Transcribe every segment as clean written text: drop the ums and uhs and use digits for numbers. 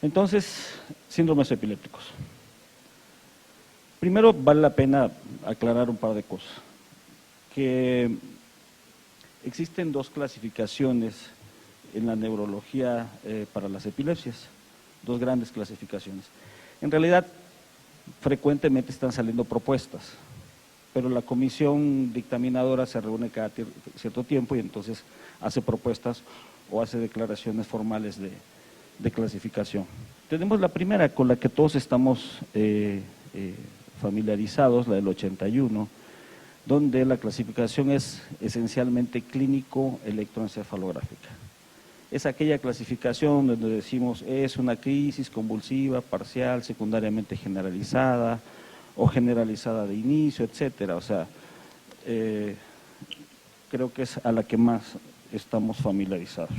Entonces, síndromes epilépticos. Primero, vale la pena aclarar un par de cosas. Que existen dos clasificaciones en la neurología para las epilepsias, dos grandes clasificaciones. En realidad, frecuentemente están saliendo propuestas, pero la comisión dictaminadora se reúne cada cierto tiempo y entonces hace propuestas o hace declaraciones formales de clasificación. Tenemos la primera con la que todos estamos familiarizados, la del 81, donde la clasificación es esencialmente clínico-electroencefalográfica. Es aquella clasificación donde decimos es una crisis convulsiva, parcial, secundariamente generalizada o generalizada de inicio, etcétera. O sea, creo que es a la que más estamos familiarizados.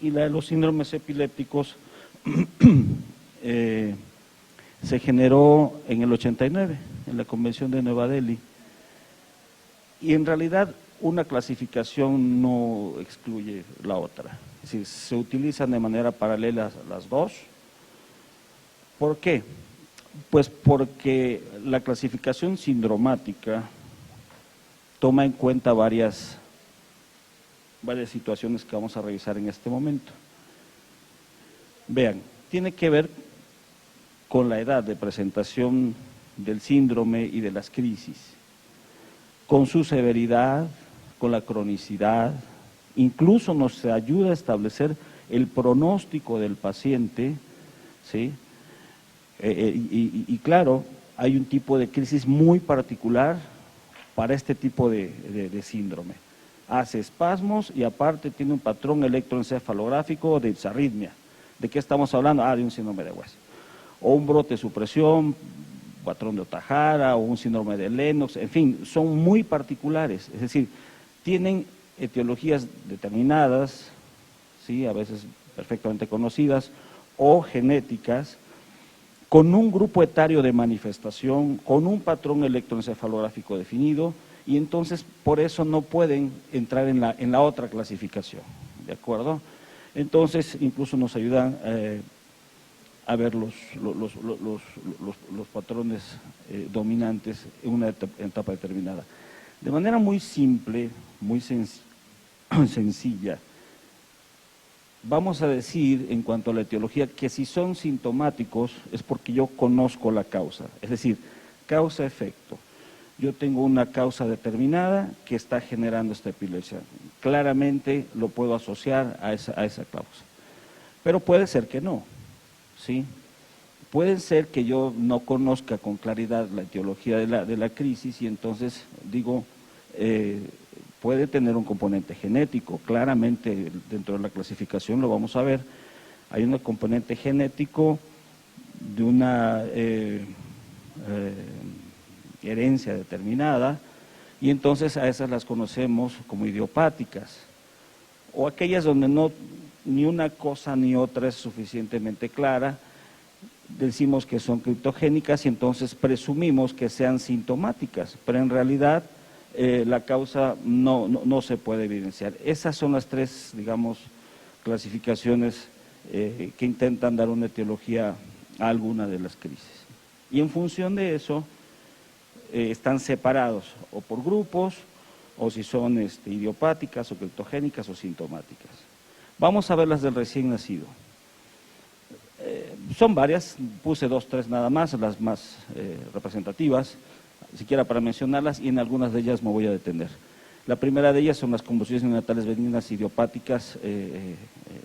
Y la de los síndromes epilépticos se generó en el 89, en la Convención de Nueva Delhi, y en realidad una clasificación no excluye la otra, es decir, se utilizan de manera paralela las dos. ¿Por qué? Pues porque la clasificación sindromática toma en cuenta varias situaciones que vamos a revisar en este momento. Vean, tiene que ver con la edad de presentación del síndrome y de las crisis, con su severidad, con la cronicidad, incluso nos ayuda a establecer el pronóstico del paciente, ¿sí? Y claro, hay un tipo de crisis muy particular para este tipo de síndrome. Hace espasmos y aparte tiene un patrón electroencefalográfico de disarritmia. ¿De qué estamos hablando? De un síndrome de West. O un brote de supresión, patrón de Ohtahara, o un síndrome de Lennox, en fin, son muy particulares, es decir, tienen etiologías determinadas, ¿sí? A veces perfectamente conocidas, o genéticas, con un grupo etario de manifestación, con un patrón electroencefalográfico definido, y entonces por eso no pueden entrar en la otra clasificación, ¿de acuerdo? Entonces incluso nos ayudan a ver los patrones dominantes en una etapa determinada. De manera muy simple, muy sencilla, vamos a decir en cuanto a la etiología que si son sintomáticos es porque yo conozco la causa, es decir, causa-efecto. Yo tengo una causa determinada que está generando esta epilepsia. Claramente lo puedo asociar a esa causa. Pero puede ser que no, ¿sí? Puede ser que yo no conozca con claridad la etiología de la crisis y entonces digo, puede tener un componente genético. Claramente dentro de la clasificación lo vamos a ver. Hay un componente genético de una herencia determinada y entonces a esas las conocemos como idiopáticas, o aquellas donde no ni una cosa ni otra es suficientemente clara, decimos que son criptogénicas y entonces presumimos que sean sintomáticas, pero en realidad la causa no se puede evidenciar. Esas son las tres, digamos, clasificaciones que intentan dar una etiología a alguna de las crisis. Y en función de eso, están separados o por grupos, o si son idiopáticas o criptogénicas o sintomáticas. Vamos a ver las del recién nacido. Son varias, puse 2, 3 nada más, las más representativas, siquiera para mencionarlas, y en algunas de ellas me voy a detener. La primera de ellas son las convulsiones neonatales benignas idiopáticas de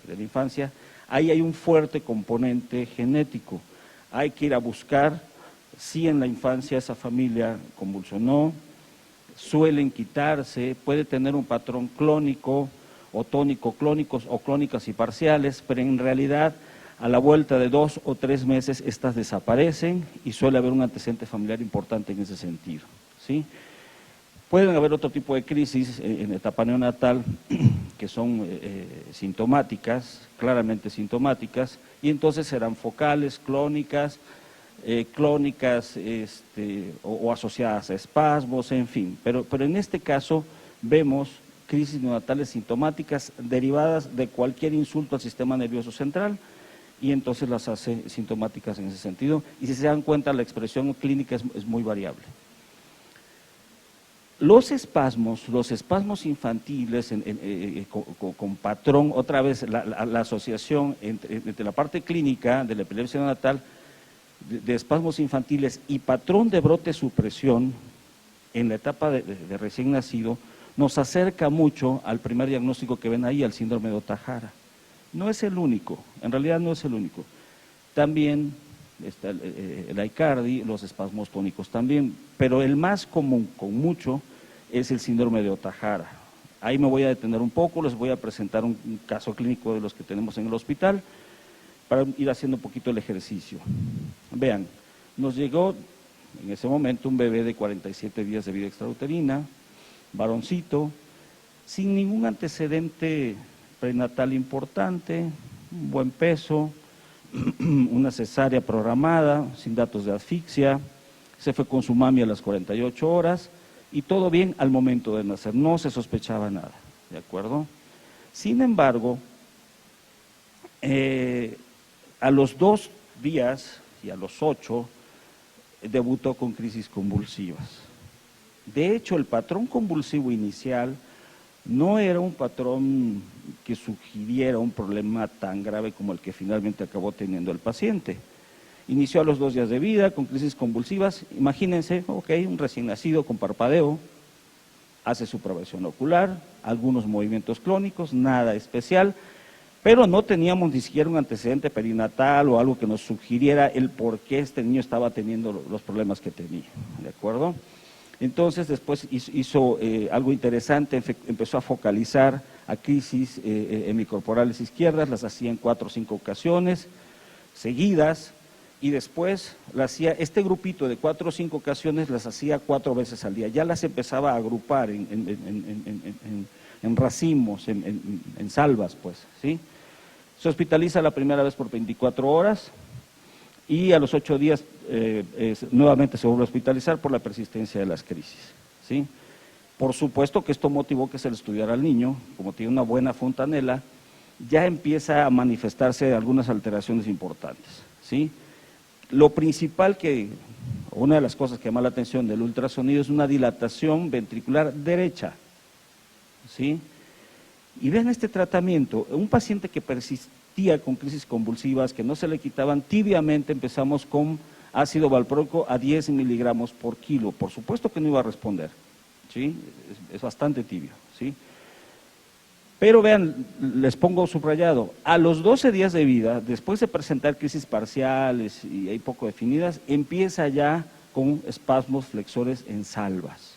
la infancia. Ahí hay un fuerte componente genético. Hay que ir a buscar si en la infancia esa familia convulsionó, suelen quitarse, puede tener un patrón clónico o tónico-clónicos o clónicas y parciales, pero en realidad a la vuelta de 2 o 3 meses estas desaparecen y suele haber un antecedente familiar importante en ese sentido, ¿sí? Pueden haber otro tipo de crisis en etapa neonatal que son sintomáticas, claramente sintomáticas, y entonces serán focales, clónicas, o asociadas a espasmos, en fin. Pero en este caso vemos crisis neonatales sintomáticas derivadas de cualquier insulto al sistema nervioso central, y entonces las hace sintomáticas en ese sentido. Y si se dan cuenta, la expresión clínica es muy variable. Los espasmos infantiles con patrón, otra vez la asociación entre la parte clínica de la epilepsia neonatal, de espasmos infantiles y patrón de brote supresión en la etapa de recién nacido, nos acerca mucho al primer diagnóstico que ven ahí, al síndrome de Ohtahara. No es el único, en realidad no es el único. También está el Aicardi, los espasmos tónicos también, pero el más común, con mucho, es el síndrome de Ohtahara. Ahí me voy a detener un poco, les voy a presentar un caso clínico de los que tenemos en el hospital, para ir haciendo un poquito el ejercicio. Vean, nos llegó en ese momento un bebé de 47 días de vida extrauterina, varoncito, sin ningún antecedente prenatal importante, un buen peso, una cesárea programada, sin datos de asfixia, se fue con su mami a las 48 horas y todo bien al momento de nacer, no se sospechaba nada, ¿de acuerdo? Sin embargo, a los 2 días y a los 8 debutó con crisis convulsivas. De hecho, el patrón convulsivo inicial no era un patrón que sugiriera un problema tan grave como el que finalmente acabó teniendo el paciente. Inició a los 2 días de vida con crisis convulsivas, imagínense, ok, un recién nacido con parpadeo, hace su progresión ocular, algunos movimientos clónicos, nada especial, pero no teníamos ni siquiera un antecedente perinatal o algo que nos sugiriera el por qué este niño estaba teniendo los problemas que tenía, ¿de acuerdo? Entonces después hizo algo interesante, empezó a focalizar a crisis hemicorporales izquierdas, las hacía en 4 o 5 ocasiones seguidas, y después este grupito de 4 o 5 ocasiones las hacía 4 veces al día, ya las empezaba a agrupar en racimos, en salvas, pues, ¿sí? Se hospitaliza la primera vez por 24 horas y a los 8 días nuevamente se vuelve a hospitalizar por la persistencia de las crisis, ¿sí? Por supuesto que esto motivó que se le estudiara al niño, como tiene una buena fontanela, ya empieza a manifestarse algunas alteraciones importantes, ¿sí? Lo principal una de las cosas que llama la atención del ultrasonido es una dilatación ventricular derecha, ¿sí? Y vean este tratamiento, un paciente que persistía con crisis convulsivas, que no se le quitaban, tibiamente empezamos con ácido valproico a 10 miligramos por kilo, por supuesto que no iba a responder, ¿sí? Es bastante tibio, ¿sí? Pero vean, les pongo subrayado, a los 12 días de vida, después de presentar crisis parciales y hay poco definidas, empieza ya con espasmos flexores en salvas.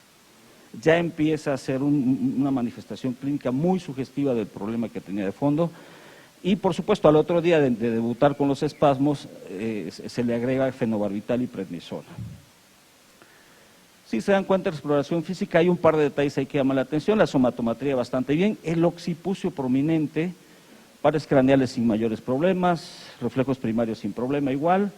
Ya empieza a ser una manifestación clínica muy sugestiva del problema que tenía de fondo y por supuesto al otro día de debutar con los espasmos se le agrega fenobarbital y prednisona. Si se dan cuenta de la exploración física hay un par de detalles ahí que llaman la atención, la somatometría bastante bien, el occipucio prominente, pares craneales sin mayores problemas, reflejos primarios sin problema igual,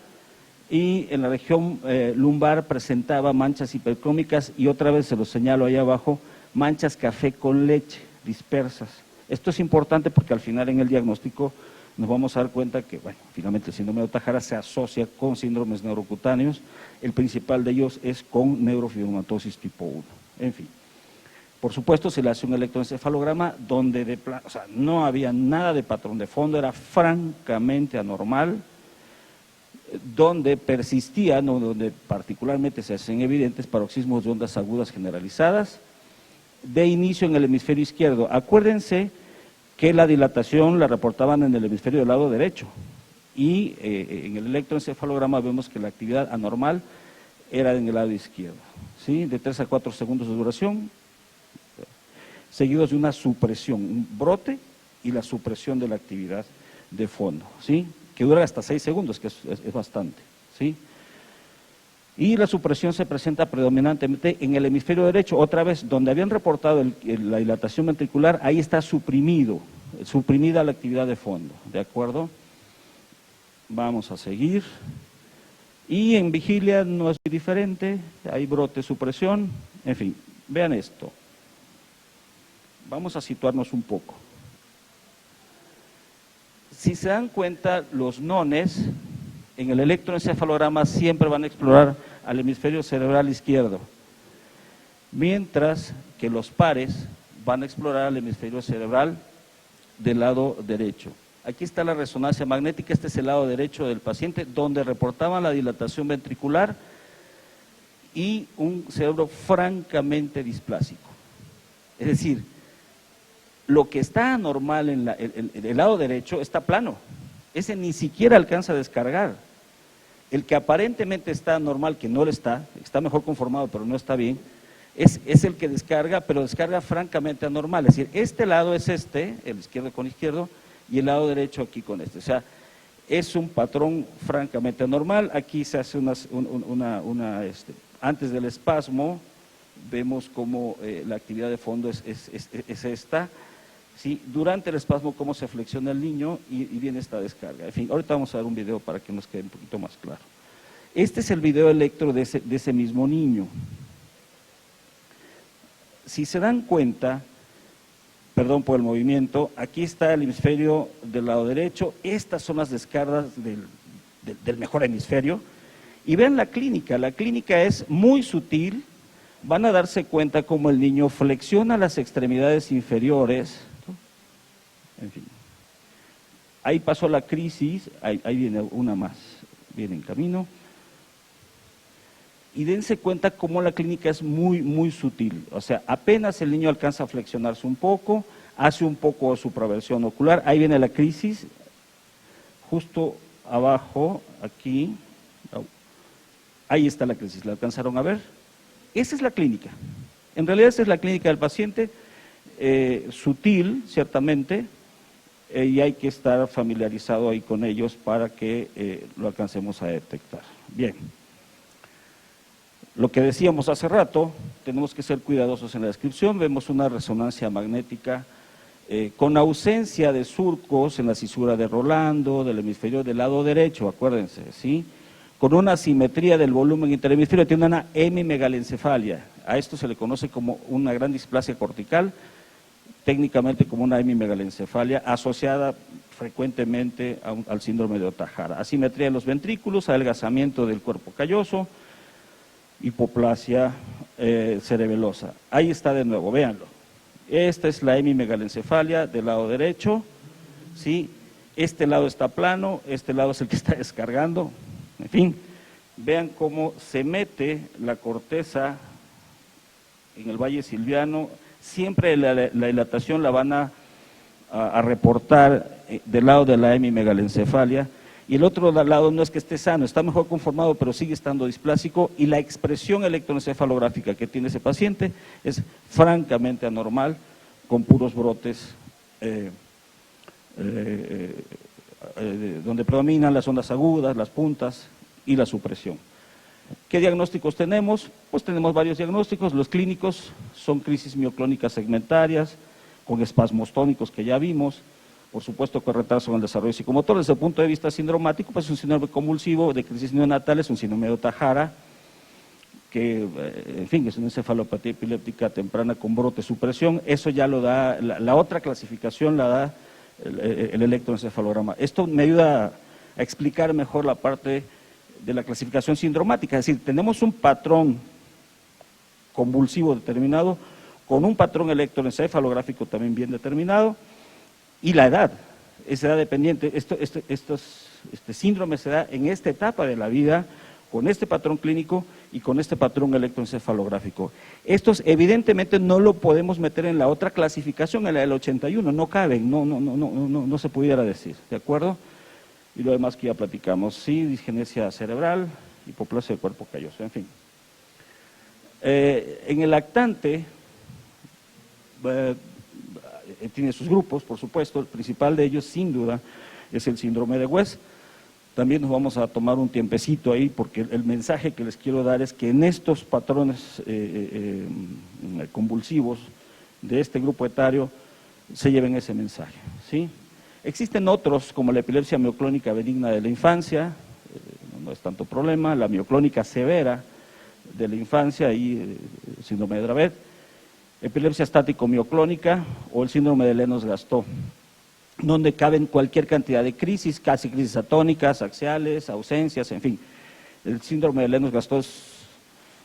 y en la región lumbar presentaba manchas hipercrómicas y otra vez se lo señalo ahí abajo, manchas café con leche dispersas. Esto es importante porque al final en el diagnóstico nos vamos a dar cuenta que, bueno, finalmente el síndrome de Ohtahara se asocia con síndromes neurocutáneos, el principal de ellos es con neurofibromatosis tipo 1, en fin. Por supuesto se le hace un electroencefalograma donde no había nada de patrón de fondo, era francamente anormal, donde persistían, o donde particularmente se hacen evidentes paroxismos de ondas agudas generalizadas, de inicio en el hemisferio izquierdo. Acuérdense que la dilatación la reportaban en el hemisferio del lado derecho, y en el electroencefalograma vemos que la actividad anormal era en el lado izquierdo, ¿sí? De 3 a 4 segundos de duración, seguidos de una supresión, un brote y la supresión de la actividad de fondo, ¿sí? Que dura hasta 6 segundos, que es bastante, ¿sí? Y la supresión se presenta predominantemente en el hemisferio derecho, otra vez, donde habían reportado la dilatación ventricular, ahí está suprimida la actividad de fondo, ¿de acuerdo? Vamos a seguir. Y en vigilia no es muy diferente, hay brote, supresión, en fin, vean esto. Vamos a situarnos un poco. Si se dan cuenta, los nones en el electroencefalograma siempre van a explorar al hemisferio cerebral izquierdo, mientras que los pares van a explorar al hemisferio cerebral del lado derecho. Aquí está la resonancia magnética, este es el lado derecho del paciente, donde reportaban la dilatación ventricular y un cerebro francamente displásico. Es decir, lo que está anormal en el lado derecho está plano, ese ni siquiera alcanza a descargar. El que aparentemente está normal, que no lo está mejor conformado pero no está bien, es el que descarga, pero descarga francamente anormal. Es decir, este lado es el izquierdo con izquierdo, y el lado derecho aquí con este. O sea, es un patrón francamente anormal. Aquí se hace antes del espasmo, vemos cómo la actividad de fondo es esta. ¿Sí? Durante el espasmo, cómo se flexiona el niño y viene esta descarga. En fin, ahorita vamos a ver un video para que nos quede un poquito más claro. Este es el video electro de ese mismo niño. Si se dan cuenta, perdón por el movimiento, aquí está el hemisferio del lado derecho, estas son las descargas del mejor hemisferio, y vean la clínica es muy sutil, van a darse cuenta cómo el niño flexiona las extremidades inferiores, en fin. Ahí pasó la crisis, ahí viene una más, viene en camino. Y dense cuenta cómo la clínica es muy, muy sutil. O sea, apenas el niño alcanza a flexionarse un poco, hace un poco de supraversión ocular, ahí viene la crisis, justo abajo, aquí, ahí está la crisis, ¿la alcanzaron a ver? Esa es la clínica. En realidad esa es la clínica del paciente, sutil, ciertamente, y hay que estar familiarizado ahí con ellos para que lo alcancemos a detectar. Bien. Lo que decíamos hace rato, tenemos que ser cuidadosos en la descripción, vemos una resonancia magnética con ausencia de surcos en la cisura de Rolando, del hemisferio del lado derecho, acuérdense, ¿sí? Con una asimetría del volumen interhemisferio, tiene una hemimegalencefalia, a esto se le conoce como una gran displasia cortical, técnicamente como una hemimegalencefalia asociada frecuentemente al síndrome de Ohtahara. Asimetría de los ventrículos, adelgazamiento del cuerpo calloso, hipoplasia cerebelosa. Ahí está de nuevo, véanlo. Esta es la hemimegalencefalia del lado derecho, ¿sí? Este lado está plano, este lado es el que está descargando, en fin, vean cómo se mete la corteza en el valle silviano, siempre la dilatación la van a reportar del lado de la hemimegalencefalia, y el otro lado no es que esté sano, está mejor conformado, pero sigue estando displásico, y la expresión electroencefalográfica que tiene ese paciente es francamente anormal, con puros brotes donde predominan las ondas agudas, las puntas y la supresión. ¿Qué diagnósticos tenemos? Pues tenemos varios diagnósticos. Los clínicos son crisis mioclónicas segmentarias, con espasmos tónicos que ya vimos, por supuesto con retraso en el desarrollo psicomotor. Desde el punto de vista sindromático, pues es un síndrome convulsivo de crisis neonatal, es un síndrome de Ohtahara, que, en fin, es una encefalopatía epiléptica temprana con brote supresión. Eso ya lo da, la otra clasificación la da el electroencefalograma. Esto me ayuda a explicar mejor la parte de la clasificación sindromática, es decir, tenemos un patrón convulsivo determinado, con un patrón electroencefalográfico también bien determinado, y la edad, es edad dependiente. Este síndrome se da en esta etapa de la vida, con este patrón clínico y con este patrón electroencefalográfico. Estos evidentemente no lo podemos meter en la otra clasificación, en la del 81, no caben, no se pudiera decir, ¿de acuerdo? Y lo demás que ya platicamos, sí, disgenesia cerebral, hipoplasia del cuerpo calloso, en fin. En el lactante, tiene sus grupos, por supuesto, el principal de ellos, sin duda, es el síndrome de West. También nos vamos a tomar un tiempecito ahí, porque el mensaje que les quiero dar es que en estos patrones convulsivos de este grupo etario se lleven ese mensaje, ¿sí? Existen otros, como la epilepsia mioclónica benigna de la infancia, no es tanto problema, la mioclónica severa de la infancia y síndrome de Dravet, epilepsia estático mioclónica o el síndrome de Lennox-Gastaut. donde caben cualquier cantidad de crisis, casi crisis atónicas, axiales, ausencias, en fin. El síndrome de Lennox-Gastaut,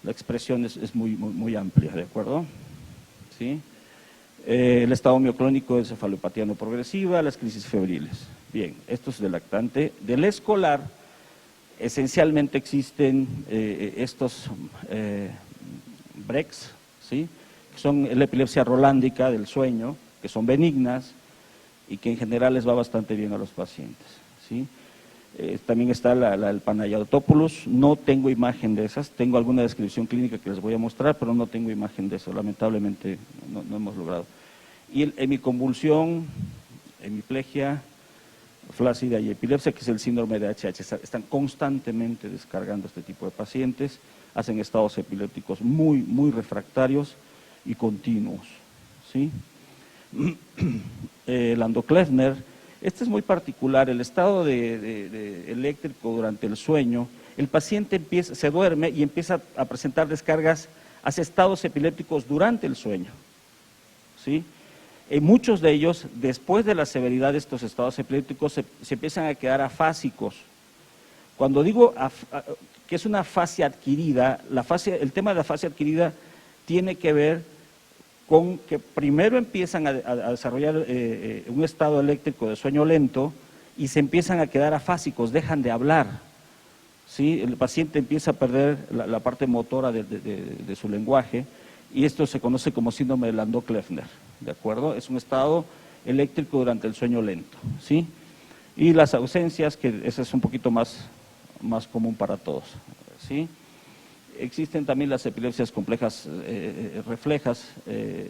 la expresión es muy amplia, ¿de acuerdo? ¿Sí? El estado mioclónico de cefalopatía no progresiva, las crisis febriles. Bien, esto es del lactante. Del escolar, esencialmente existen estos BRECs, ¿sí? Que son la epilepsia rolándica del sueño, que son benignas y que en general les va bastante bien a los pacientes, ¿sí? También está el Panayotopoulos, no tengo imagen de esas, tengo alguna descripción clínica que les voy a mostrar, pero no tengo imagen de eso, lamentablemente no hemos logrado. Y el hemiconvulsión, hemiplegia, flácida y epilepsia, que es el síndrome de HH, están constantemente descargando este tipo de pacientes, hacen estados epilépticos muy refractarios y continuos, ¿sí? Landau-Kleffner, este es muy particular, el estado eléctrico durante el sueño, el paciente se duerme y empieza a presentar descargas hacia estados epilépticos durante el sueño, ¿sí? Muchos de ellos, después de la severidad de estos estados epilépticos, se empiezan a quedar afásicos. Cuando digo que es una fase adquirida, el tema de la fase adquirida tiene que ver con que primero empiezan a desarrollar un estado eléctrico de sueño lento y se empiezan a quedar afásicos, dejan de hablar, ¿sí? El paciente empieza a perder la parte motora de su lenguaje y esto se conoce como síndrome de Landau-Kleffner, ¿de acuerdo? Es un estado eléctrico durante el sueño lento, ¿sí? Y las ausencias, que esa es un poquito más común para todos, ¿sí? Existen también las epilepsias complejas reflejas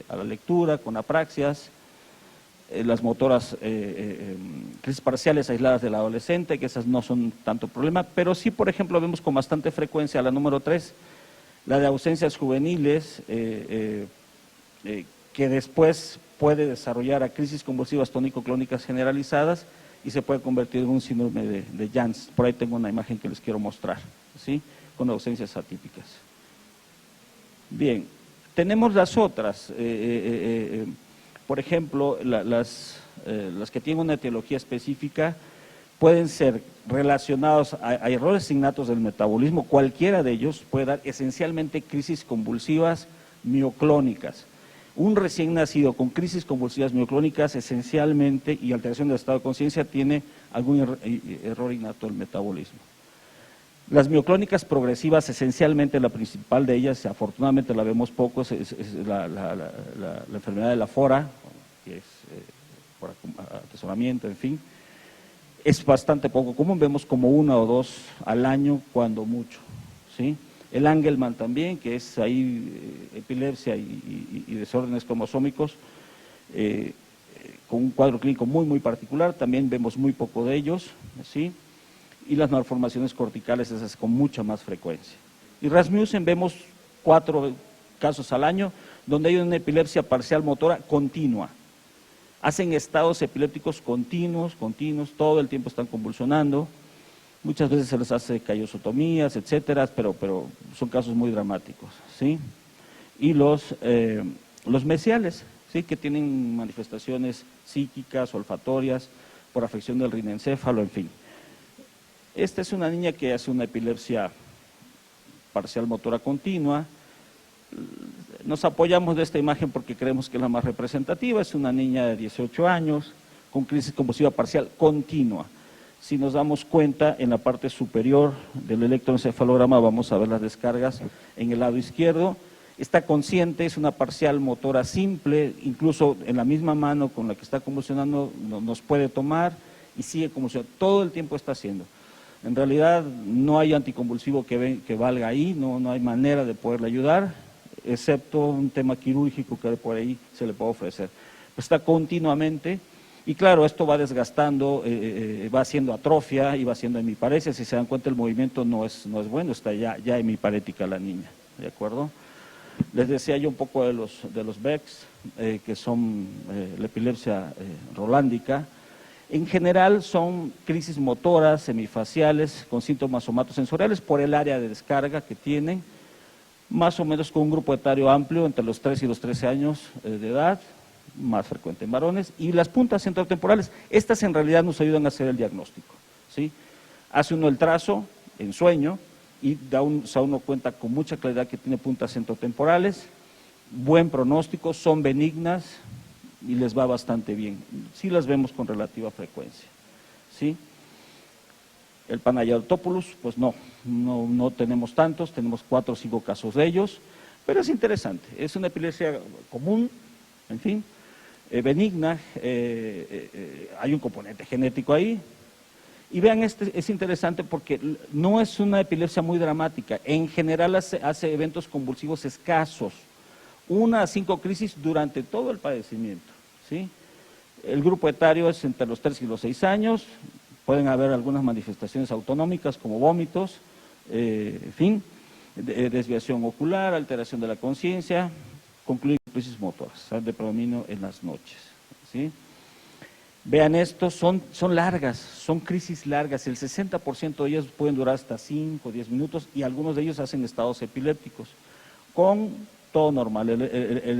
a la lectura, con apraxias, las motoras, crisis parciales aisladas del adolescente, que esas no son tanto problema, pero sí, por ejemplo, vemos con bastante frecuencia la número 3, la de ausencias juveniles, que después puede desarrollar a crisis convulsivas tónico-clónicas generalizadas y se puede convertir en un síndrome de Jans. Por ahí tengo una imagen que les quiero mostrar, ¿sí? Con ausencias atípicas. Bien, tenemos las otras, por ejemplo, las que tienen una etiología específica pueden ser relacionados a errores innatos del metabolismo, cualquiera de ellos puede dar esencialmente crisis convulsivas mioclónicas. Un recién nacido con crisis convulsivas mioclónicas esencialmente y alteración del estado de conciencia tiene algún error innato del metabolismo. Las mioclónicas progresivas, esencialmente la principal de ellas, afortunadamente la vemos poco, es la enfermedad de la FORA, que es por atesoramiento, en fin, es bastante poco común, vemos como 1 o 2 al año, cuando mucho, ¿sí? El Angelman también, que es ahí epilepsia y desórdenes cromosómicos, con un cuadro clínico muy particular, también vemos muy poco de ellos, ¿sí? Y las malformaciones corticales, esas con mucha más frecuencia. Y Rasmussen vemos 4 casos al año, donde hay una epilepsia parcial motora continua. Hacen estados epilépticos continuos, todo el tiempo están convulsionando, muchas veces se les hace callosotomías, etcétera, pero son casos muy dramáticos, ¿sí? Y los mesiales, ¿sí? Que tienen manifestaciones psíquicas, olfatorias, por afección del rinencéfalo, en fin. Esta es una niña que hace una epilepsia parcial motora continua. Nos apoyamos de esta imagen porque creemos que es la más representativa. Es una niña de 18 años con crisis convulsiva parcial continua. Si nos damos cuenta, en la parte superior del electroencefalograma vamos a ver las descargas en el lado izquierdo. Está consciente, es una parcial motora simple, incluso en la misma mano con la que está convulsionando nos puede tomar y sigue convulsionando. Todo el tiempo está haciendo. En realidad no hay anticonvulsivo que valga ahí, no hay manera de poderle ayudar, excepto un tema quirúrgico que por ahí se le puede ofrecer. Pues está continuamente, y claro, esto va desgastando, va haciendo atrofia y va haciendo hemiparesia. Si se dan cuenta, el movimiento no es bueno, está ya hemiparética la niña, ¿de acuerdo? Les decía yo un poco de los BECs, que son la epilepsia rolándica. En general son crisis motoras, semifaciales, con síntomas somatosensoriales por el área de descarga que tienen, más o menos con un grupo etario amplio, entre los 3 y los 13 años de edad, más frecuente en varones, y las puntas centrotemporales, estas en realidad nos ayudan a hacer el diagnóstico, ¿sí? Hace uno el trazo en sueño y se da uno cuenta con mucha claridad que tiene puntas centrotemporales, buen pronóstico, son benignas y les va bastante bien, sí las vemos con relativa frecuencia, ¿sí? El Panayotopoulos, pues no tenemos tantos, tenemos 4 o 5 casos de ellos, pero es interesante, es una epilepsia común, en fin, benigna, hay un componente genético ahí, y vean, es interesante porque no es una epilepsia muy dramática, en general hace eventos convulsivos escasos, 1 a 5 crisis durante todo el padecimiento, ¿sí? El grupo etario es entre los 3 y los 6 años, pueden haber algunas manifestaciones autonómicas como vómitos, en fin, desviación ocular, alteración de la conciencia, concluye crisis motoras, de predominio en las noches, ¿sí? Vean esto, son largas, son crisis largas, el 60% de ellas pueden durar hasta 5 o 10 minutos y algunos de ellos hacen estados epilépticos, con todo normal, el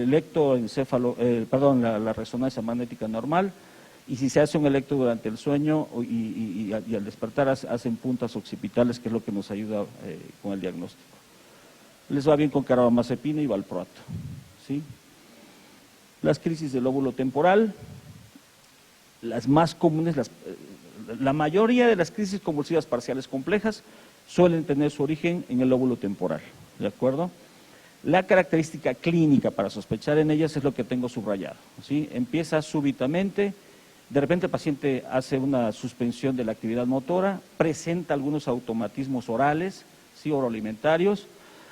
electroencéfalo, la resonancia magnética normal, y si se hace un electro durante el sueño y al despertar hacen puntas occipitales, que es lo que nos ayuda con el diagnóstico. Les va bien con carbamazepina y valproato, ¿sí? Las crisis del lóbulo temporal, las más comunes, la mayoría de las crisis convulsivas parciales complejas suelen tener su origen en el lóbulo temporal, ¿de acuerdo? La característica clínica para sospechar en ellas es lo que tengo subrayado, ¿sí? Empieza súbitamente, de repente el paciente hace una suspensión de la actividad motora, presenta algunos automatismos orales, ¿sí? Oroalimentarios,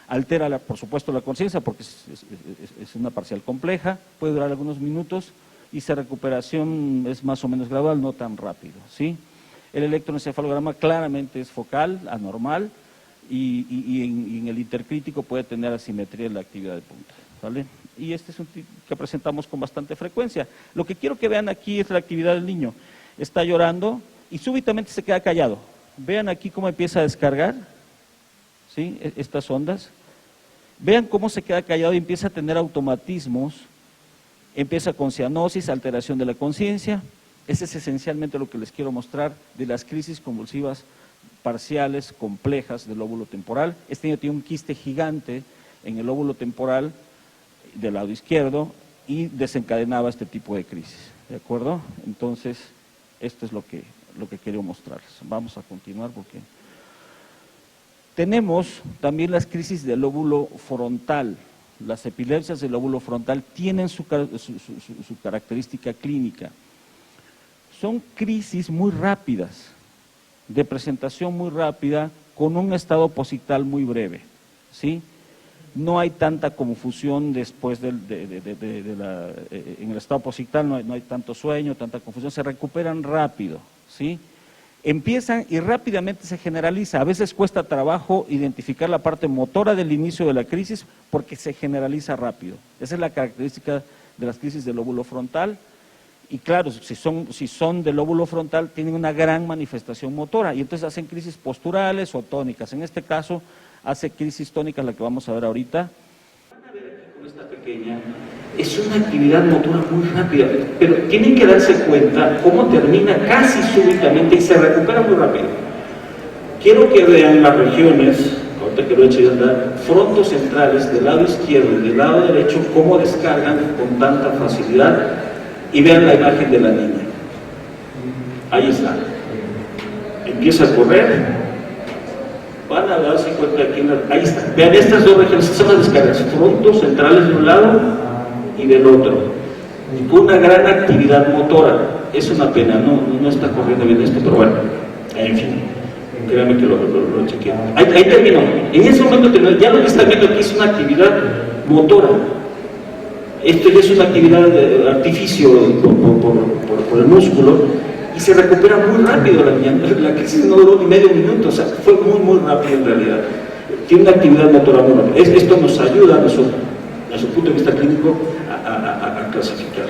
altera, por supuesto, la conciencia porque es una parcial compleja, puede durar algunos minutos y su recuperación es más o menos gradual, no tan rápido, ¿sí? El electroencefalograma claramente es focal, anormal, y en el intercrítico puede tener asimetría en la actividad de punta, ¿vale? Y este es un tipo que presentamos con bastante frecuencia. Lo que quiero que vean aquí es la actividad del niño. Está llorando y súbitamente se queda callado. Vean aquí cómo empieza a descargar, ¿sí? Estas ondas. Vean cómo se queda callado y empieza a tener automatismos, empieza con cianosis, alteración de la conciencia. Ese es esencialmente lo que les quiero mostrar de las crisis convulsivas parciales, complejas del lóbulo temporal. Este niño tiene un quiste gigante en el lóbulo temporal del lado izquierdo y desencadenaba este tipo de crisis, ¿de acuerdo? Entonces, esto es lo que quiero mostrarles. Vamos a continuar porque tenemos también las crisis del lóbulo frontal. Las epilepsias del lóbulo frontal tienen su característica clínica. Son crisis muy rápidas, de presentación muy rápida, con un estado posictal muy breve, ¿sí? No hay tanta confusión después en el estado posictal, no hay tanto sueño, tanta confusión, se recuperan rápido, ¿sí? Empiezan y rápidamente se generaliza. A veces cuesta trabajo identificar la parte motora del inicio de la crisis porque se generaliza rápido. Esa es la característica de las crisis del lóbulo frontal. Y claro, si son del lóbulo frontal, tienen una gran manifestación motora y entonces hacen crisis posturales o tónicas. En este caso, hace crisis tónicas, la que vamos a ver ahorita. Van a ver aquí con esta pequeña, es una actividad motora muy rápida, pero tienen que darse cuenta cómo termina casi súbitamente y se recupera muy rápido. Quiero que vean las regiones, ahorita que lo he hecho ya andar, frontos centrales del lado izquierdo y del lado derecho, cómo descargan con tanta facilidad. Y vean la imagen de la niña. Ahí está. Empieza a correr. Van a darse cuenta aquí. Ahí está. Vean estas dos regiones, son las descargas. Frontos centrales de un lado y del otro. Una gran actividad motora. Es una pena, no está corriendo bien esto, pero bueno. En fin. Créanme que lo chequeé. Ahí terminó. En ese momento terminó. Ya lo que están viendo aquí es una actividad motora. Esto ya es una actividad de artificio por el músculo y se recupera muy rápido la niña. La crisis no duró ni medio minuto, o sea, fue muy rápido en realidad. Tiene una actividad motora muy rápida. Esto nos ayuda a su punto de vista clínico a clasificar.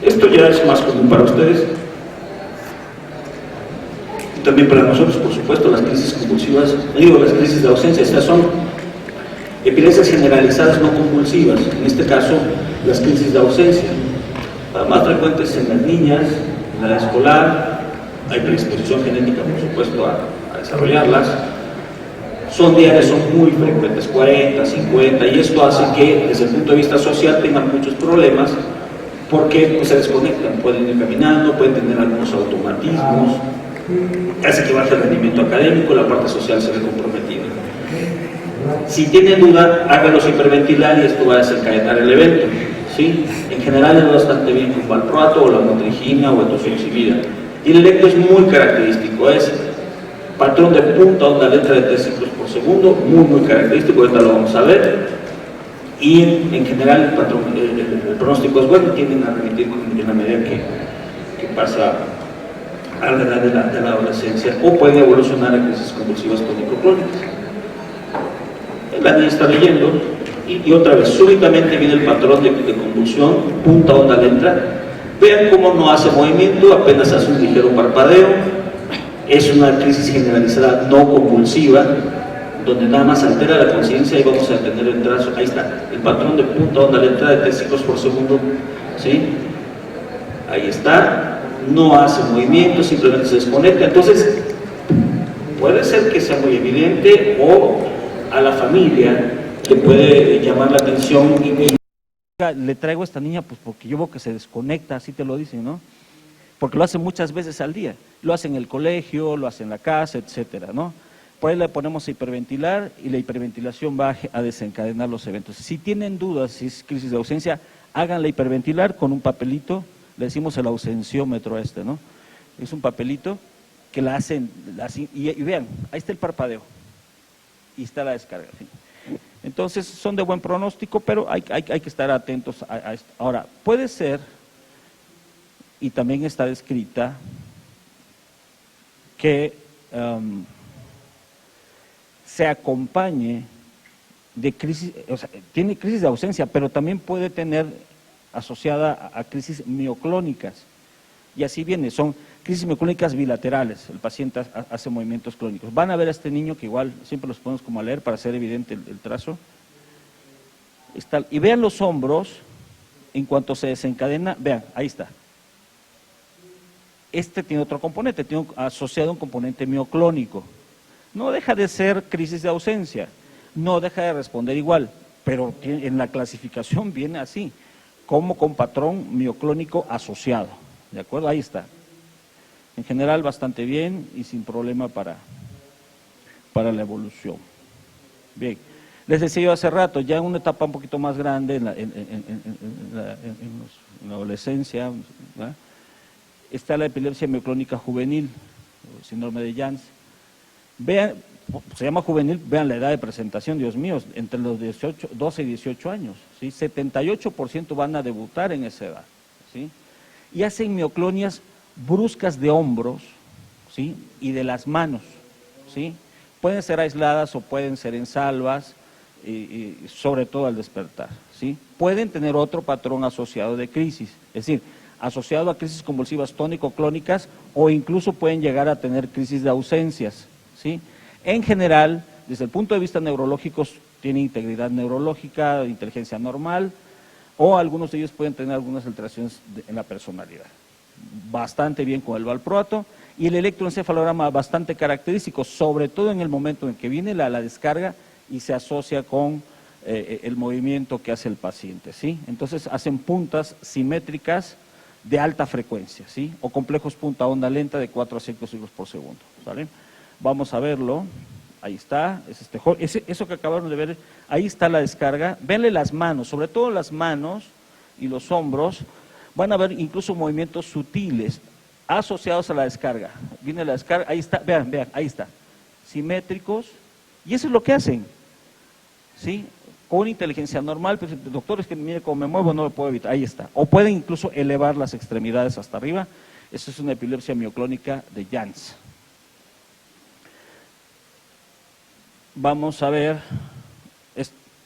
Esto ya es más común para ustedes y también para nosotros, por supuesto, las crisis convulsivas, las crisis de ausencia. Estas son epilepsias generalizadas no convulsivas. En este caso, las crisis de ausencia, más frecuentes en las niñas, en la edad escolar, hay predisposición genética, por supuesto, a desarrollarlas. Son diarias, son muy frecuentes, 40, 50, y esto hace que desde el punto de vista social tengan muchos problemas porque pues, se desconectan, pueden ir caminando, pueden tener algunos automatismos, hace que baje el rendimiento académico, la parte social se ve comprometida. Si tienen duda, hágalos hiperventilar y esto va a desencadenar el evento, ¿sí? En general es bastante bien con valproato o la motrigina o etozoximida. Y el electro es muy característico, es patrón de punta onda letra de 3 ciclos por segundo, muy característico, ahorita lo vamos a ver. Y en general el pronóstico es bueno, tienden a remitir en la medida que pasa a la edad de la adolescencia, o puede evolucionar a crisis convulsivas tónico-clónicas. La niña está leyendo y otra vez súbitamente viene el patrón de convulsión, punta onda letra. Vean cómo no hace movimiento, apenas hace un ligero parpadeo. Es una crisis generalizada no convulsiva, donde nada más altera la conciencia y vamos a tener el trazo. Ahí está, el patrón de punta onda letra de 3 ciclos por segundo, ¿sí? Ahí está, no hace movimiento, simplemente se desconecta. Entonces, puede ser que sea muy evidente o a la familia le puede llamar la atención y le traigo a esta niña pues porque yo veo que se desconecta, así te lo dicen, ¿no? Porque lo hace muchas veces al día, lo hace en el colegio, lo hace en la casa, etcétera, ¿no? Por ahí le ponemos a hiperventilar y la hiperventilación va a desencadenar los eventos. Si tienen dudas, si es crisis de ausencia, háganla hiperventilar con un papelito, le decimos el ausenciómetro ¿no? Es un papelito que la hacen así, y vean, ahí está el parpadeo y está la descarga. ¿Sí? Entonces son de buen pronóstico, pero hay que estar atentos a esto. Ahora, puede ser, y también está descrita, que se acompañe de crisis, o sea, tiene crisis de ausencia, pero también puede tener asociada a crisis mioclónicas, y así viene, son crisis mioclónicas bilaterales, el paciente hace movimientos clónicos. Van a ver a este niño que igual siempre los ponemos como a leer para hacer evidente el trazo, y vean los hombros, en cuanto se desencadena, vean, ahí está. Este tiene otro componente, tiene asociado un componente mioclónico. No deja de ser crisis de ausencia, no deja de responder igual, pero en la clasificación viene así, como con patrón mioclónico asociado, ¿de acuerdo? Ahí está. En general bastante bien y sin problema para la evolución. Bien, les decía yo hace rato, ya en una etapa un poquito más grande, en la adolescencia, ¿verdad? Está la epilepsia mioclónica juvenil, o síndrome de Jans. Vean, se llama juvenil, vean la edad de presentación, Dios mío, entre los 12 y 18 años, ¿sí? 78% van a debutar en esa edad, ¿sí? Y hacen mioclonias bruscas de hombros, ¿sí? Y de las manos, ¿sí? Pueden ser aisladas o pueden ser en salvas, y sobre todo al despertar, ¿sí? Pueden tener otro patrón asociado de crisis, es decir, asociado a crisis convulsivas tónico-clónicas o incluso pueden llegar a tener crisis de ausencias, ¿sí? En general, desde el punto de vista neurológico, tienen integridad neurológica, inteligencia normal, o algunos de ellos pueden tener algunas alteraciones en la personalidad. Bastante bien con el valproato, y el electroencefalograma bastante característico, sobre todo en el momento en que viene la descarga y se asocia con el movimiento que hace el paciente, ¿sí? Entonces hacen puntas simétricas de alta frecuencia, ¿sí? O complejos punta onda lenta de 4 a 5 ciclos por segundo, ¿sale? Vamos a verlo, ahí está, eso que acabaron de ver, ahí está la descarga. Venle las manos, sobre todo las manos y los hombros, van a ver incluso movimientos sutiles asociados a la descarga. Viene la descarga, ahí está, vean, ahí está, simétricos, y eso es lo que hacen, ¿sí? Con inteligencia normal, pero doctor, es que mire cómo me muevo, no lo puedo evitar, ahí está. O pueden incluso elevar las extremidades hasta arriba, eso es una epilepsia mioclónica de Jans. Vamos a ver,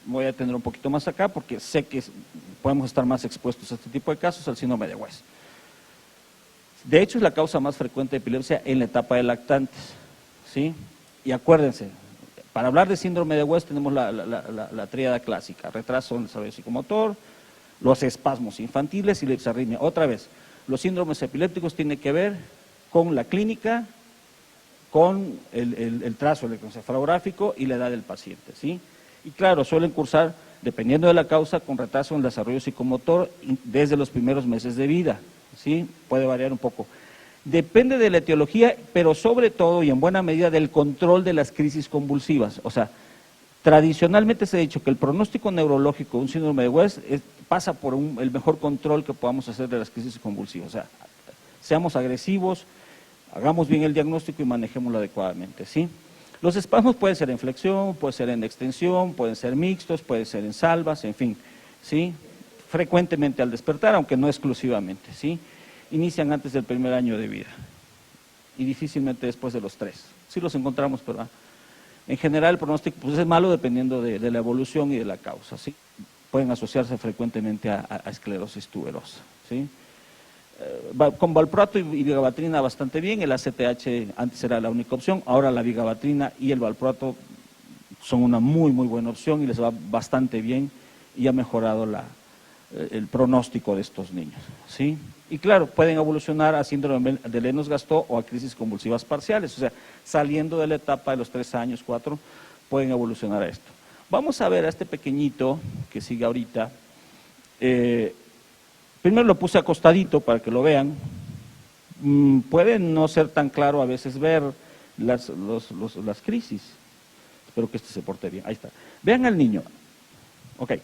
voy a tener un poquito más acá porque sé que podemos estar más expuestos a este tipo de casos, al síndrome de West. De hecho, es la causa más frecuente de epilepsia en la etapa de lactantes, ¿sí? Y acuérdense, para hablar de síndrome de West tenemos la tríada clásica: retraso en el desarrollo psicomotor, los espasmos infantiles y la hipsarritmia. Otra vez, los síndromes epilépticos tienen que ver con la clínica, con el trazo electroencefalográfico y la edad del paciente, ¿sí? Y claro, suelen cursar, dependiendo de la causa, con retraso en el desarrollo psicomotor desde los primeros meses de vida, ¿sí? Puede variar un poco. Depende de la etiología, pero sobre todo y en buena medida del control de las crisis convulsivas. O sea, tradicionalmente se ha dicho que el pronóstico neurológico de un síndrome de West pasa por el mejor control que podamos hacer de las crisis convulsivas. O sea, seamos agresivos, hagamos bien el diagnóstico y manejémoslo adecuadamente, ¿sí? Los espasmos pueden ser en flexión, pueden ser en extensión, pueden ser mixtos, pueden ser en salvas, en fin, ¿sí? Frecuentemente al despertar, aunque no exclusivamente, ¿sí? Inician antes del primer año de vida y difícilmente después de los 3. Sí los encontramos, pero en general el pronóstico pues, es malo dependiendo de la evolución y de la causa, ¿sí? Pueden asociarse frecuentemente a esclerosis tuberosa, ¿sí? Con valproato y vigabatrina bastante bien, el ACTH antes era la única opción, ahora la vigabatrina y el valproato son una muy buena opción y les va bastante bien y ha mejorado el pronóstico de estos niños, ¿sí? Y claro, pueden evolucionar a síndrome de Lennox-Gastaut o a crisis convulsivas parciales, o sea, saliendo de la etapa de los 3 años, 4, pueden evolucionar a esto. Vamos a ver a este pequeñito que sigue ahorita. Primero lo puse acostadito para que lo vean. Puede no ser tan claro a veces ver las crisis. Espero que este se porte bien. Ahí está. Vean al niño. Ok.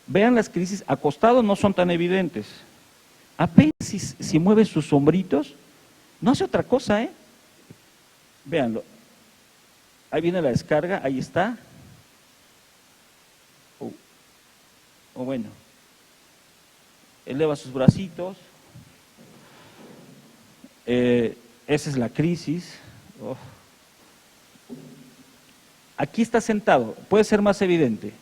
Vean las crisis. Acostado no son tan evidentes. Apenas si mueve sus hombritos, no hace otra cosa, ¿eh? Véanlo. Ahí viene la descarga, ahí está. O bueno. Eleva sus bracitos, esa es la crisis. Oh. Aquí está sentado, puede ser más evidente.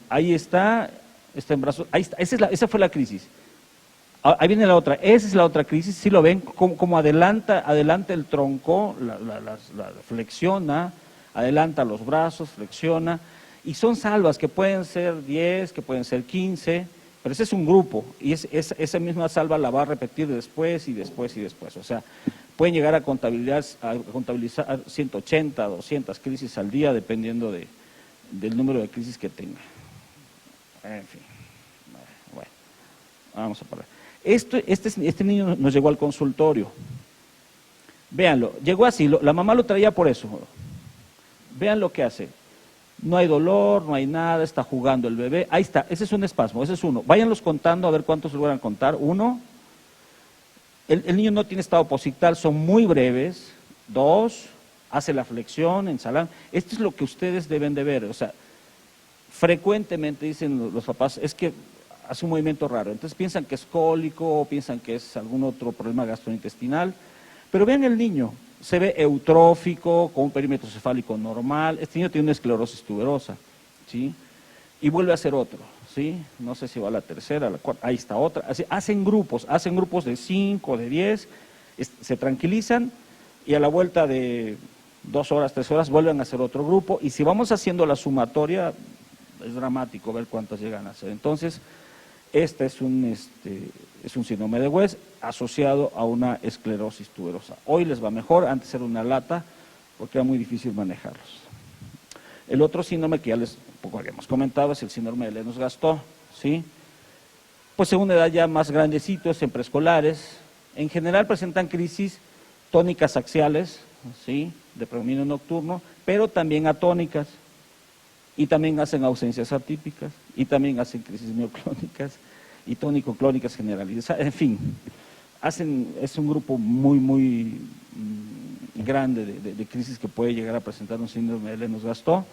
Ahí está en brazos, ahí está, esa fue la crisis. Ahí viene la otra, esa es la otra crisis, ¿sí lo ven? Como adelanta el tronco, la flexiona, adelanta los brazos, flexiona. Y son salvas que pueden ser 10, que pueden ser 15, pero ese es un grupo y esa misma salva la va a repetir después y después y después. O sea, pueden llegar a contabilizar 180, 200 crisis al día dependiendo del número de crisis que tenga. En fin, bueno, vamos a parar. Este niño nos llegó al consultorio. Véanlo, llegó así, la mamá lo traía por eso. Vean lo que hace. No hay dolor, no hay nada, está jugando el bebé. Ahí está, ese es un espasmo, ese es uno. Váyanlos contando a ver cuántos se logran contar. 1, el niño no tiene estado posictal, son muy breves. 2, hace la flexión en salán. Esto es lo que ustedes deben de ver. O sea, frecuentemente dicen los papás, es que hace un movimiento raro. Entonces piensan que es cólico, o piensan que es algún otro problema gastrointestinal. Pero vean el niño. Se ve eutrófico, con un perímetro cefálico normal. Este niño tiene una esclerosis tuberosa, ¿sí? Y vuelve a hacer otro, ¿sí? No sé si va a la tercera, a la cuarta, ahí está otra. Hacen grupos de 5, de 10, se tranquilizan y a la vuelta de 2 horas, 3 horas vuelven a hacer otro grupo. Y si vamos haciendo la sumatoria, es dramático ver cuántas llegan a hacer. Entonces, este es un síndrome de West asociado a una esclerosis tuberosa. Hoy les va mejor, antes era una lata, porque era muy difícil manejarlos. El otro síndrome que ya les poco habíamos comentado es el síndrome de Lennox-Gastaut, ¿sí? Pues según edad ya más grandecitos, en preescolares, en general presentan crisis tónicas axiales, ¿sí? De predominio nocturno, pero también atónicas, y también hacen ausencias atípicas, y también hacen crisis mioclónicas, y tónico-clónicas generalizadas, en fin, es un grupo muy grande de crisis que puede llegar a presentar un síndrome de Lennox-Gastaut.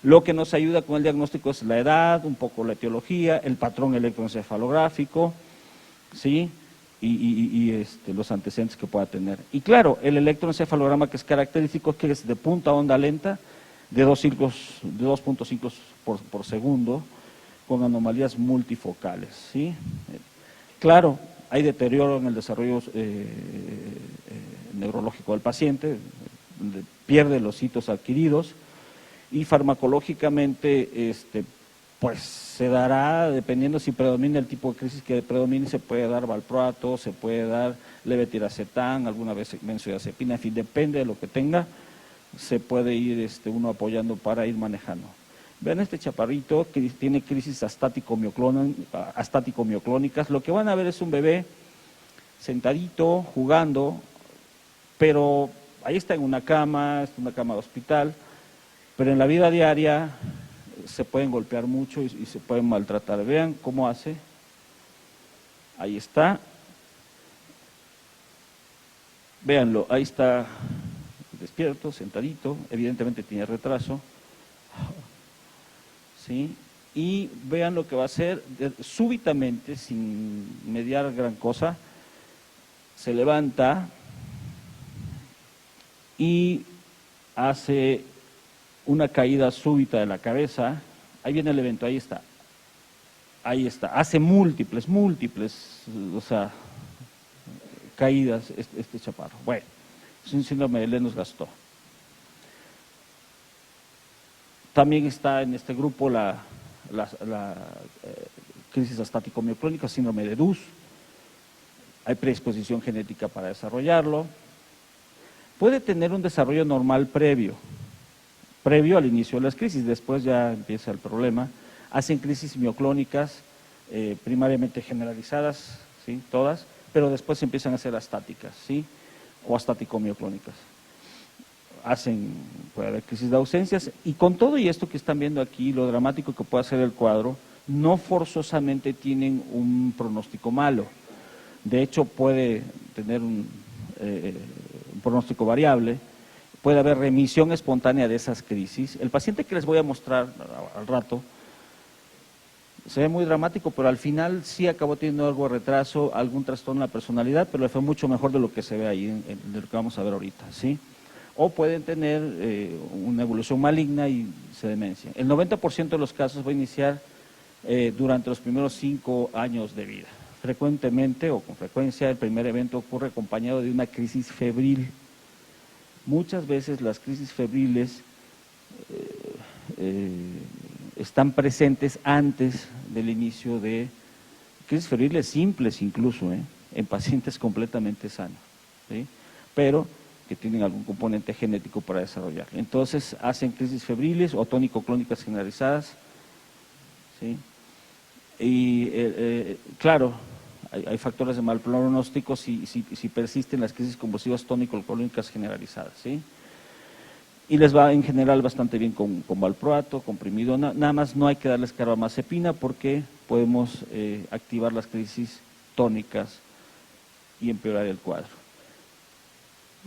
Lo que nos ayuda con el diagnóstico es la edad, un poco la etiología, el patrón electroencefalográfico, ¿sí? Y los antecedentes que pueda tener. Y claro, el electroencefalograma que es característico, que es de punta a onda lenta, de 2.5 por segundo, con anomalías multifocales, ¿sí? Claro, hay deterioro en el desarrollo neurológico del paciente, pierde los hitos adquiridos y farmacológicamente Pues se dará, dependiendo si predomina el tipo de crisis que predomine, se puede dar valproato, se puede dar levetiracetam, alguna vez benzodiazepina, en fin, depende de lo que tenga, se puede ir uno apoyando para ir manejando. Vean este chaparrito que tiene crisis astático-mioclónicas, lo que van a ver es un bebé sentadito, jugando, pero ahí está en una cama, es una cama de hospital, pero en la vida diaria se pueden golpear mucho y se pueden maltratar. Vean cómo hace, ahí está, véanlo, ahí está despierto, sentadito, evidentemente tiene retraso, ¿sí? Y vean lo que va a hacer, súbitamente, sin mediar gran cosa, se levanta y hace una caída súbita de la cabeza, ahí viene el evento, ahí está, hace múltiples, o sea, caídas este chaparro. Bueno, es un síndrome de Lennox-Gastaut. También está en este grupo la crisis astático-mioclónica, síndrome de Dus, hay predisposición genética para desarrollarlo. Puede tener un desarrollo normal previo al inicio de las crisis, después ya empieza el problema. Hacen crisis mioclónicas, primariamente generalizadas, ¿sí? Todas, pero después empiezan a ser astáticas, ¿sí? O astático-mioclónicas. Puede haber crisis de ausencias, y con todo y esto que están viendo aquí, lo dramático que puede hacer el cuadro, no forzosamente tienen un pronóstico malo. De hecho, puede tener un pronóstico variable, puede haber remisión espontánea de esas crisis. El paciente que les voy a mostrar al rato se ve muy dramático, pero al final sí acabó teniendo algo de retraso, algún trastorno en la personalidad, pero le fue mucho mejor de lo que se ve ahí, de lo que vamos a ver ahorita, ¿sí? O pueden tener una evolución maligna y se demencia. El 90% de los casos va a iniciar durante los primeros 5 años de vida. Frecuentemente o con frecuencia el primer evento ocurre acompañado de una crisis febril. Muchas veces las crisis febriles están presentes antes del inicio de crisis febriles simples incluso, en pacientes completamente sanos, ¿sí? Pero que tienen algún componente genético para desarrollar. Entonces hacen crisis febriles o tónico-clónicas generalizadas, ¿sí? Y claro, hay factores de mal pronóstico si persisten las crisis convulsivas tónico-clónicas generalizadas, ¿sí? Y les va en general bastante bien con valproato, comprimido, nada más no hay que darles carbamazepina porque podemos activar las crisis tónicas y empeorar el cuadro.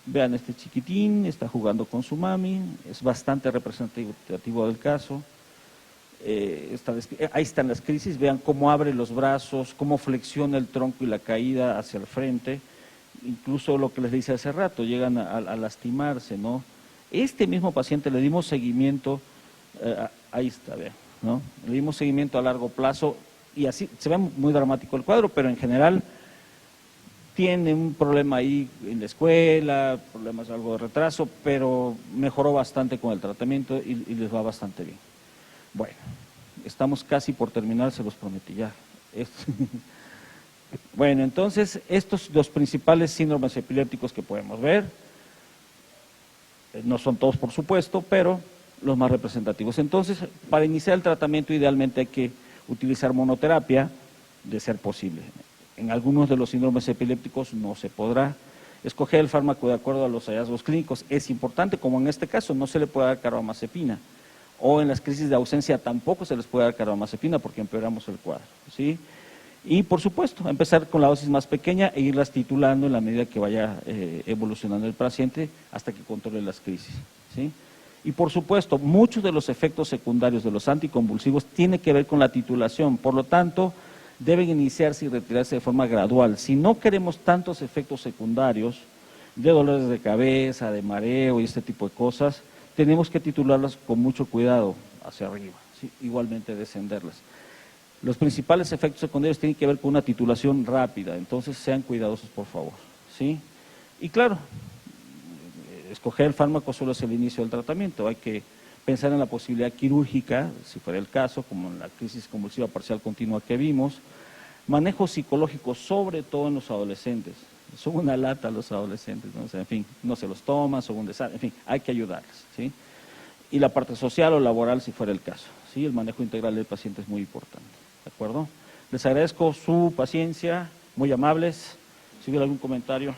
Vean este chiquitín, está jugando con su mami, es bastante representativo del caso. Ahí están las crisis, vean cómo abre los brazos, cómo flexiona el tronco y la caída hacia el frente, incluso lo que les dije hace rato, llegan a lastimarse, ¿no? Este mismo paciente le dimos seguimiento, ahí está, vean, ¿no? Le dimos seguimiento a largo plazo y así se ve muy dramático el cuadro, pero en general tiene un problema ahí en la escuela, problemas algo de retraso, pero mejoró bastante con el tratamiento y les va bastante bien. Bueno, estamos casi por terminar, se los prometí ya. Bueno, entonces, estos los principales síndromes epilépticos que podemos ver, no son todos por supuesto, pero los más representativos. Entonces, para iniciar el tratamiento idealmente hay que utilizar monoterapia, de ser posible. En algunos de los síndromes epilépticos no se podrá escoger el fármaco de acuerdo a los hallazgos clínicos. Es importante, como en este caso, no se le puede dar carbamazepina. O en las crisis de ausencia tampoco se les puede dar carbamazepina porque empeoramos el cuadro, ¿sí? Y por supuesto, empezar con la dosis más pequeña e irlas titulando en la medida que vaya evolucionando el paciente hasta que controle las crisis, ¿sí? Y por supuesto, muchos de los efectos secundarios de los anticonvulsivos tienen que ver con la titulación, por lo tanto, deben iniciarse y retirarse de forma gradual. Si no queremos tantos efectos secundarios de dolores de cabeza, de mareo y este tipo de cosas, tenemos que titularlas con mucho cuidado hacia arriba, ¿sí? Igualmente descenderlas. Los principales efectos secundarios tienen que ver con una titulación rápida, entonces sean cuidadosos por favor, ¿sí? Y claro, escoger el fármaco solo es el inicio del tratamiento, hay que pensar en la posibilidad quirúrgica, si fuera el caso, como en la crisis convulsiva parcial continua que vimos, manejo psicológico, sobre todo en los adolescentes. Son una lata los adolescentes, ¿no? O sea, en fin, no se los toman, son un desastre, en fin, hay que ayudarles, ¿sí? Y la parte social o laboral, si fuera el caso, ¿sí? El manejo integral del paciente es muy importante, ¿de acuerdo? Les agradezco su paciencia, muy amables. Si hubiera algún comentario.